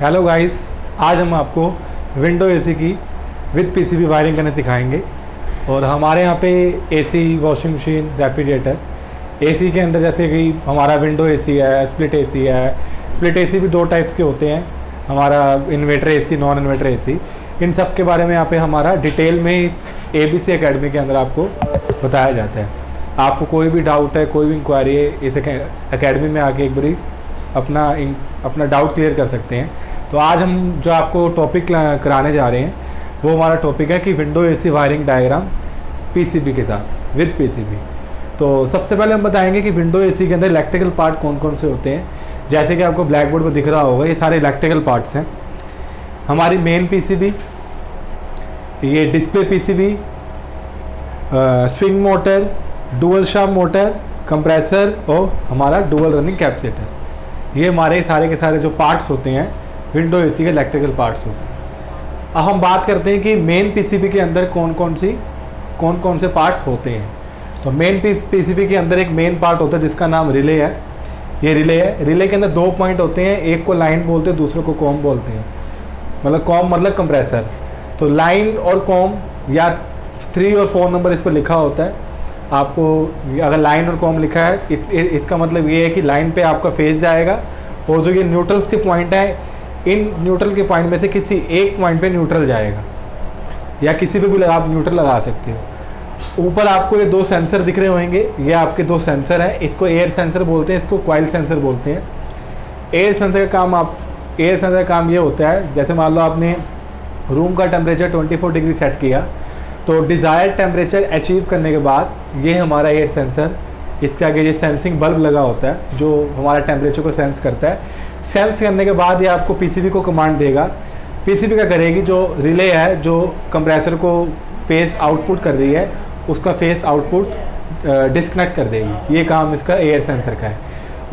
Hello guys, आज हम आपको विंडो एसी की विद पीसीबी वायरिंग करना सिखाएंगे। और हमारे यहाँ पे AC, washing machine, refrigerator, AC के अंदर जैसे कि हमारा विंडो एसी है, स्प्लिट एसी है। स्प्लिट एसी भी दो टाइप्स के होते हैं, हमारा inverter AC, non inverter AC. इन सब के बारे में यहाँ पे हमारा डिटेल में ABC एकेडमी के अंदर आपको बताया जाता है। आपको कोई भी डाउट है, कोई भी इंक्वायरी है, इस एकेडमी में आके एक बारी अपना डाउट क्लियर कर सकते हैं। तो आज हम जो आपको टॉपिक कराने जा रहे हैं वो हमारा टॉपिक है कि window AC wiring diagram PCB के साथ, विद पीसीबी। तो सबसे पहले हम बताएंगे कि विंडो एसी के अंदर इलेक्ट्रिकल पार्ट कौन कौन से होते हैं। जैसे कि आपको ब्लैक बोर्ड पर दिख रहा होगा, ये सारे इलेक्ट्रिकल पार्ट्स हैं। हमारी मेन पीसीबी, ये display PCB, swing motor, dual shaft motor, compressor और हमारा डुअल रनिंग कैपेसिटर। ये हमारे सारे के सारे जो पार्ट्स होते हैं विंडो एसी के इलेक्ट्रिकल पार्ट्स होते हैं। अब हम बात करते हैं कि मेन पीसीबी के अंदर कौन कौन से पार्ट्स होते हैं। तो मेन पीसीबी के अंदर एक मेन पार्ट होता है जिसका नाम रिले है। ये रिले है। रिले के अंदर दो पॉइंट होते हैं, एक को लाइन बोलते हैं, दूसरे को कॉम बोलते हैं। मतलब कॉम मतलब कंप्रेसर। तो लाइन और कॉम या 3 और 4 नंबर इस पर लिखा होता है। आपको अगर लाइन और कॉम लिखा है, इसका मतलब ये है कि लाइन पे आपका फेज जाएगा और जो ये न्यूट्रल्स के पॉइंट है, इन न्यूट्रल के पॉइंट में से किसी एक पॉइंट पे न्यूट्रल जाएगा, या किसी पे भी आप न्यूट्रल लगा सकते हो। ऊपर आपको ये दो सेंसर दिख रहे होंगे, ये आपके दो सेंसर हैं। इसको एयर सेंसर बोलते हैं, इसको कॉइल सेंसर बोलते हैं। एयर सेंसर का काम ये होता है, जैसे मान लो आपने रूम का टेम्परेचर 24 डिग्री सेट किया, तो डिज़ायर्ड टेम्परेचर अचीव करने के बाद ये हमारा एयर सेंसर, इसके आगे ये सेंसिंग बल्ब लगा होता है जो हमारा टेम्परेचर को सेंस करता है। सेंस करने के बाद ये आपको पीसीबी को कमांड देगा। पीसीबी क्या करेगी, जो रिले है जो कंप्रेसर को फेस आउटपुट कर रही है, उसका फेस आउटपुट डिस्कनेक्ट कर देगी। ये काम इसका एयर सेंसर का है।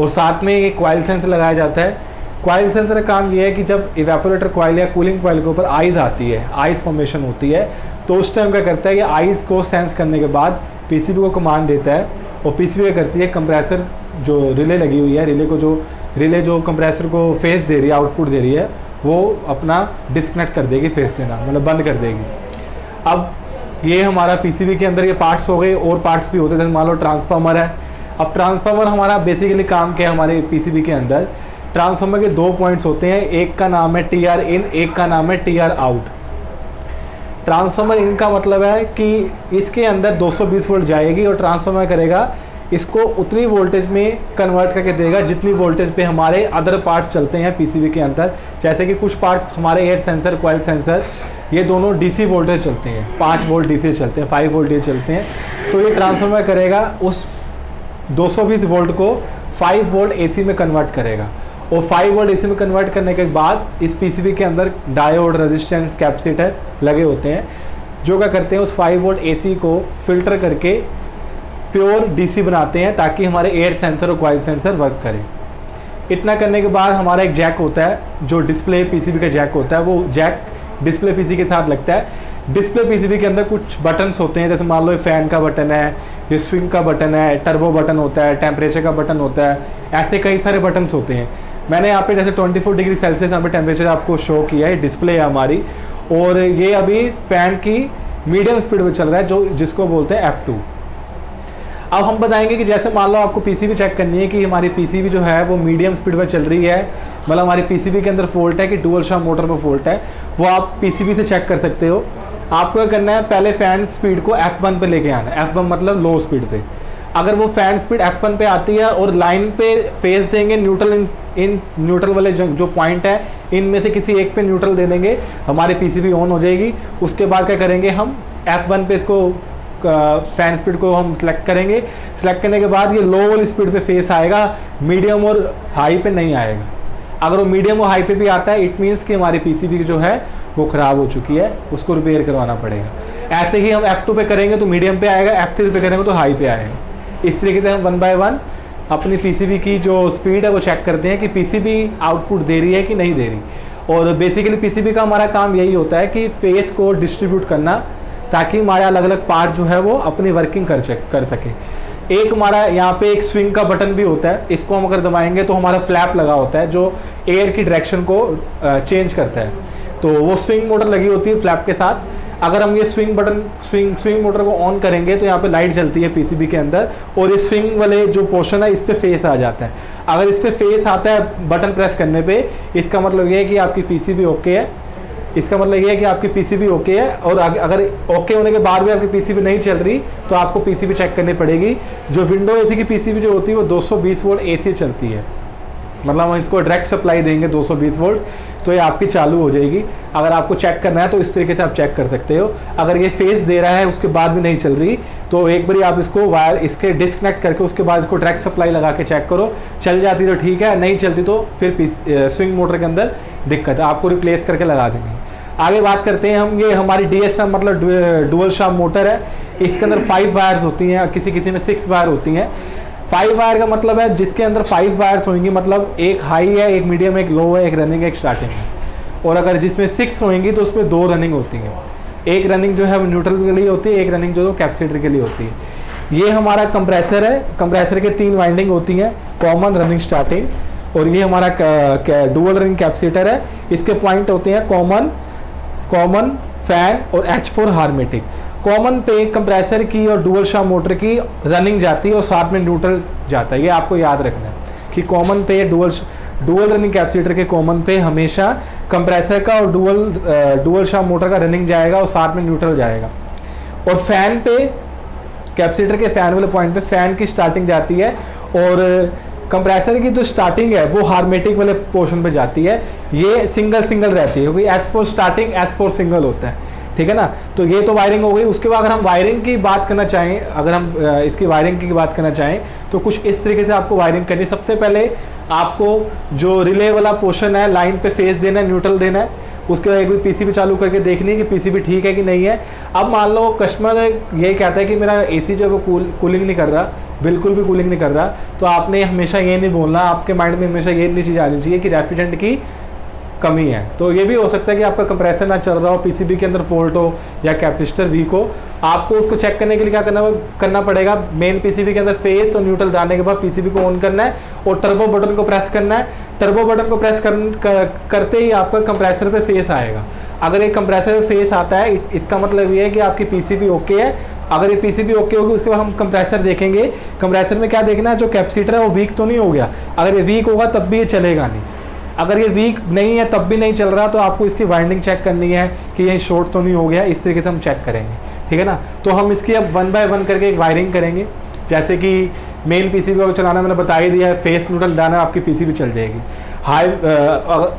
और साथ में ये कॉइल सेंसर लगाया जाता है। कॉइल सेंसर का काम ये है कि जब इवेपोरेटर कॉइल या कूलिंग कॉइल के ऊपर आइस आती है, आइस फॉर्मेशन होती है, तो उस टाइम क्या करता है कि आइस को सेंस करने के बाद पीसीबी को कमांड देता है, और पीसीबी क्या करती है, कंप्रेसर जो रिले लगी हुई है, रिले जो कंप्रेसर को फेस दे रही है, आउटपुट दे रही है, वो अपना डिस्कनेक्ट कर देगी, फेस देना मतलब बंद कर देगी। अब ये हमारा पीसीबी के अंदर ये पार्ट्स हो गए। और पार्ट्स भी होते हैं, जैसे मान लो ट्रांसफार्मर है। अब ट्रांसफार्मर हमारा बेसिकली काम क्या है, हमारे पीसीबी के अंदर ट्रांसफार्मर के दो पॉइंट्स होते हैं, एक का नाम है TR इन, एक का नाम है TR आउट। ट्रांसफार्मर इन का मतलब है कि इसके अंदर 220 वोल्ट जाएगी और ट्रांसफार्मर करेगा इसको उतनी वोल्टेज में कन्वर्ट करके देगा जितनी वोल्टेज पे हमारे अदर पार्ट्स चलते हैं पीसीबी के अंदर। जैसे कि कुछ पार्ट्स हमारे एयर सेंसर, कॉइल सेंसर, ये दोनों डीसी वोल्टेज चलते हैं, 5 वोल्ट डीसी चलते हैं, 5 वोल्ट डीसी चलते हैं। तो ये ट्रांसफार्मर करेगा उस 220 वोल्ट को 5 वोल्ट एसी में कन्वर्ट करेगा। और 5 वोल्ट एसी में कन्वर्ट करने के बाद इस पीसीबी के अंदर डायोड, रेजिस्टेंस, कैपेसिटर लगे होते हैं, जो क्या करते हैं उस 5 वोल्ट एसी को फिल्टर करके प्योर डीसी बनाते हैं ताकि हमारे एयर सेंसर और कॉइल सेंसर वर्क करें। इतना करने के बाद हमारा एक जैक होता है, जो डिस्प्ले पीसीबी का जैक होता है, वो जैक डिस्प्ले पीसी के साथ लगता है। डिस्प्ले पीसीबी के अंदर कुछ बटन्स होते हैं, जैसे मान लो फैन का बटन है, ये स्विंग का बटन है, टर्बो बटन होता है, टेम्परेचर का बटन होता है, ऐसे कई सारे बटन्स होते हैं। मैंने यहाँ पे जैसे 24 डिग्री सेल्सियस यहाँ पे टेम्परेचर आपको शो किया है, डिस्प्ले है हमारी। और ये अभी फैन की मीडियम स्पीड में चल रहा है, जो जिसको बोलते हैं F2। अब हम बताएंगे कि जैसे मान लो आपको पीसीबी चेक करनी है कि हमारी पीसीबी जो है वो मीडियम स्पीड में चल रही है, मतलब हमारी पीसीबी के अंदर फॉल्ट है कि डुअल शाफ्ट मोटर में फॉल्ट है, वो आप पीसीबी से चेक कर सकते हो। आपको क्या करना है, पहले फैन स्पीड को F1 पे लेके आना है। F1 मतलब लो स्पीड पे। अगर वो फैन स्पीड F1 पे आती है और लाइन पे फेस देंगे, इन न्यूट्रल वाले जो पॉइंट है, इनमें से किसी एक पे न्यूट्रल दे देंगे, हमारी पीसीबी ऑन हो जाएगी। उसके बाद क्या करेंगे, हम F1 पे इसको फैन स्पीड को हम सिलेक्ट करेंगे। सिलेक्ट करने के बाद ये लो वाली स्पीड पे फेस आएगा, मीडियम और हाई पे नहीं आएगा। अगर वो मीडियम और हाई पे भी आता है, इट मीन्स कि हमारी पीसीबी जो है वो ख़राब हो चुकी है, उसको रिपेयर करवाना पड़ेगा। ऐसे ही हम F2 पे करेंगे तो मीडियम पे आएगा, F3 पे करेंगे तो हाई पे आएगा। इस तरीके से हम 1 बाय 1 अपनी पीसीबी की जो स्पीड है वो चेक करते हैं कि पीसीबी आउटपुट दे रही है कि नहीं दे रही। और बेसिकली पीसीबी का हमारा काम यही होता है कि फेस को डिस्ट्रीब्यूट करना, ताकि हमारे अलग अलग पार्ट जो है वो अपनी वर्किंग कर सके। एक हमारा यहाँ पे एक स्विंग का बटन भी होता है, इसको हम अगर दबाएंगे तो हमारा फ्लैप लगा होता है जो एयर की डायरेक्शन को चेंज करता है। तो वो स्विंग मोटर लगी होती है फ्लैप के साथ। अगर हम ये स्विंग मोटर को ऑन करेंगे तो यहाँ पे लाइट जलती है पीसीबी के अंदर, और ये स्विंग वाले जो पोर्शन है इस पे फेस आ जाता है। अगर इस पे फेस आता है बटन प्रेस करने पे, इसका मतलब ये है कि आपकी पीसीबी ओके है। इसका मतलब ये है कि आपकी पीसीबी ओके है, और अगर ओके होने के बाद भी आपकी पीसीबी नहीं चल रही तो आपको पीसीबी चेक करनी पड़ेगी। जो विंडो एसी की पीसीबी जो होती है वो 220 वोल्ट एसी चलती है, मतलब हम इसको डायरेक्ट सप्लाई देंगे 220 वोल्ट तो ये आपकी चालू हो जाएगी। अगर आपको चेक करना है तो इस तरीके से आप चेक कर सकते हो। अगर ये फेस दे रहा है उसके बाद भी नहीं चल रही तो एक बार आप इसको वायर इसके डिस्कनेक्ट करके उसके बाद इसको डायरेक्ट सप्लाई लगा के चेक करो। चल जाती तो ठीक है, नहीं चलती तो फिर स्विंग मोटर के अंदर दिक्कत है, आपको रिप्लेस करके लगा देंगे। आगे बात करते हैं हम, ये हमारी DSM मतलब डुअल शाफ्ट मोटर है। इसके अंदर 5 वायर्स होती हैं, किसी में 6 वायर होती हैं। 5 वायर का मतलब है जिसके अंदर 5 वायर्स होंगी, मतलब एक हाई है, एक मीडियम, एक लो है, एक रनिंग है, एक स्टार्टिंग है। और अगर जिसमें 6 होंगी तो उसमें 2 रनिंग होती हैं। एक रनिंग जो है वो न्यूट्रल के लिए होती है, एक रनिंग जो कैपेसिटर के लिए होती है। ये हमारा कंप्रेसर है, कंप्रेसर के 3 वाइंडिंग होती हैं, कॉमन, रनिंग, स्टार्टिंग। और ये हमारा डुअल रनिंग कैपेसिटर है। इसके पॉइंट होते हैं कॉमन, फैन और H4 हार्मेटिक। कॉमन पे कंप्रेसर की और डुअल शाफ्ट मोटर की रनिंग जाती है और साथ में न्यूट्रल जाता है, ये आपको याद रखना है कि कॉमन पे डुअल रनिंग कैपेसिटर के कॉमन पे हमेशा कंप्रेसर का और डुअल शाफ्ट मोटर का रनिंग जाएगा और साथ में न्यूट्रल जाएगा। और फैन पे कैपेसिटर के फैन वाले पॉइंट पे फैन की स्टार्टिंग जाती है, और कंप्रेसर की जो स्टार्टिंग है वो हार्मेटिक वाले पोर्शन पे जाती है। ये सिंगल रहती है क्योंकि S4 स्टार्टिंग, S4 सिंगल होता है, ठीक है ना। तो ये तो वायरिंग हो गई। उसके बाद अगर हम वायरिंग की बात करना चाहें, अगर हम इसकी वायरिंग की बात करना चाहें तो कुछ इस तरीके से आपको वायरिंग करनी है। सबसे पहले आपको जो रिले वाला पोर्शन है, लाइन पे फेस देना है, न्यूट्रल देना है। उसके बाद एक भी पीसीबी चालू करके देखनी है कि पीसीबी ठीक है कि नहीं है। अब मान लो कस्टमर ये कहता है कि मेरा एसी जो है वो कूलिंग नहीं कर रहा, बिल्कुल भी कूलिंग नहीं कर रहा, तो आपने हमेशा ये नहीं बोलना, आपके माइंड में हमेशा ये चीज़ आनी चाहिए कि रेफ्रिजरेंट की कमी है। तो ये भी हो सकता है कि आपका कंप्रेसर ना चल रहा हो, पीसीबी के अंदर फॉल्ट हो या कैपेसिटर वीक हो। आपको उसको चेक करने के लिए क्या करना पड़ेगा, मेन पीसीबी के अंदर फेस और न्यूट्रल डालने के बाद पीसीबी को ऑन करना है और टर्बो बटन को प्रेस करना है। टर्बो बटन को प्रेस करते ही आपका कंप्रेसर पे फेस आएगा। अगर एक कंप्रेसर पे फेस आता है इसका मतलब ये है कि आपकी पीसीबी ओके है। अगर ये पीसीबी ओके होगी उसके बाद हम कंप्रेसर देखेंगे। कंप्रेसर में क्या देखना है, जो कैपेसिटर है वो वीक तो नहीं हो गया। अगर ये वीक होगा तब भी ये चलेगा नहीं। अगर ये वीक नहीं है तब भी नहीं चल रहा तो आपको इसकी वाइंडिंग चेक करनी है कि ये शॉर्ट तो नहीं हो गया। इस तरीके से हम चेक करेंगे, ठीक है ना। तो हम इसकी अब 1 बाय 1 करके एक वायरिंग करेंगे। जैसे कि मेन पीसीबी को चलाना मैंने बता ही दिया है, फेस न्यूट्रल डालना आपकी पीसीबी चल जाएगी।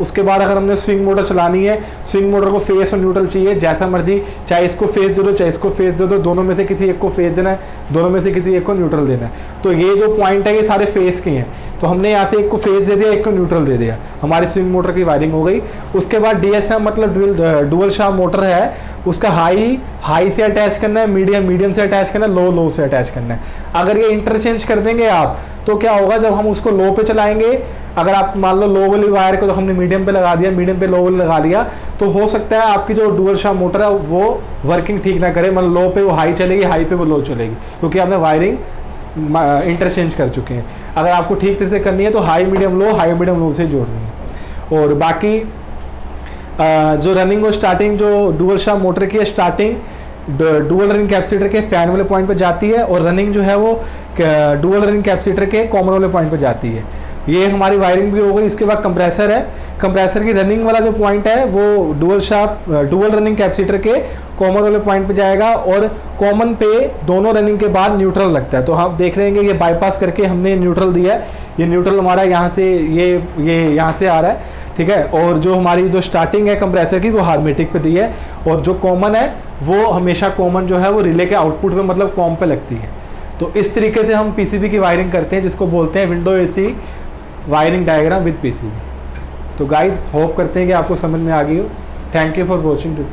उसके बाद अगर हमने स्विंग मोटर चलानी है, स्विंग मोटर को फेस और न्यूट्रल चाहिए, जैसा मर्जी, चाहे इसको फेस दे दो चाहे इसको फेस दे दो, दोनों में से किसी एक को फेस देना है, दोनों में से किसी एक को न्यूट्रल देना है। तो ये जो पॉइंट है ये सारे फेस के हैं, तो हमने यहाँ से एक को फेस दे दिया, एक को न्यूट्रल दे दिया, हमारी स्विंग मोटर की वायरिंग हो गई। उसके बाद DSM मतलब डुअल शाफ्ट मोटर है, उसका हाई से अटैच करना है, मीडियम से अटैच करना है, लो से अटैच करना है। अगर ये इंटरचेंज कर देंगे आप तो क्या होगा, जब हम उसको लो पे चलाएंगे, अगर आप मान लो लो वाली वायर को तो हमने मीडियम पे लगा दिया, मीडियम पे लो वाली लगा दिया, तो हो सकता है आपकी जो डुअल शाफ्ट मोटर है वो वर्किंग ठीक ना करे, मतलब लो पे वो हाई चलेगी, हाई पे वो लो चलेगी, क्योंकि आपने वायरिंग इंटरचेंज कर चुके हैं। अगर आपको ठीक तरह से करनी है तो हाई मीडियम लो से जोड़नी है। और बाकी जो रनिंग और स्टार्टिंग जो डुअल शाफ्ट मोटर की है, स्टार्टिंग डुअल रनिंग कैपेसिटर के फैन वाले पॉइंट पे जाती है और रनिंग जो है वो डुअल रनिंग कैपेसिटर के कॉमन वाले पॉइंट पे जाती है। ये हमारी वायरिंग भी हो गई। इसके बाद कंप्रेसर है, कंप्रेसर की रनिंग वाला जो पॉइंट है वो डुअल रनिंग कैपेसिटर के कॉमन वाले पॉइंट पे जाएगा और कॉमन पे दोनों रनिंग के बाद न्यूट्रल लगता है। तो हम देख रहे हैं कि ये बाईपास करके हमने न्यूट्रल दिया है, ये न्यूट्रल हमारा यहाँ से ये यहाँ से आ रहा है, ठीक है। और जो हमारी जो स्टार्टिंग है कंप्रेसर की वो हार्मेटिक पे दी है, और जो कॉमन है वो हमेशा कॉमन जो है वो रिले के आउटपुट पे मतलब कॉम पे लगती है। तो इस तरीके से हम पीसीबी की वायरिंग करते हैं, जिसको बोलते हैं window AC wiring diagram with PCB. तो गाइस होप करते हैं कि आपको समझ में आ गई हो। Thank you for watching this.